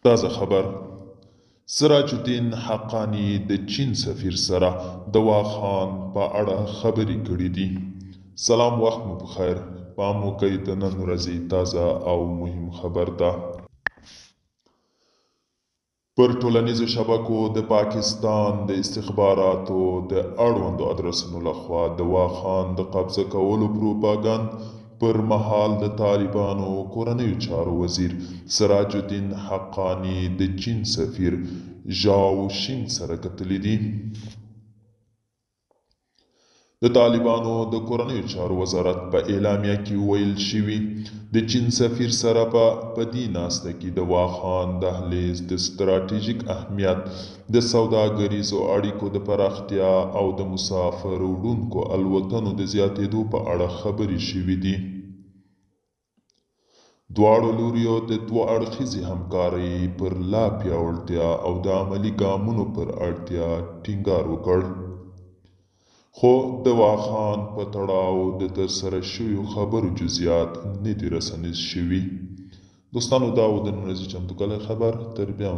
تازه خبر: سراج الدین حقانی د چین سفیر سره د واخان په اړه خبرې کړې دي. سلام، وخت مو بخیر. پام وکړئ د نن ورځې تازه او مهم خبر ده. پر ټولنیزو شبکو د پاکستان د استخباراتو د اړوندو ادرسونو لخوا د واخان د قبضه کولو پروپاګند پر مهال د طالبانو کورنیو چارو وزیر سراج الدین حقانی د چین سفیر ژاو شینګ سره کتلي دي. د طالبانو د کورنیو چارو وزارت په اعلامیه کې ویل شوي د چین سفیر سره په دې ناسته کې د واخان دهلیز د ستراتیژیک اهمیت، د سوداګریزو اړیکو د پراختیا او د مسافر وړونکو الوتنو د زیاتېدو په اړه خبرې شوې دي. دواړو لوریو د دوه اړخیزې همکارۍ پر لا پیاوړتیا او د عملي ګامونو پر اړتیا ټینګار وکړ. خو د واخان په تړاو د ترسره شویو خبرو جزئیات نه دي رسنیز شوي. دوستانو، دا و د نن ورځې چمتو کلی خبر. تر بیا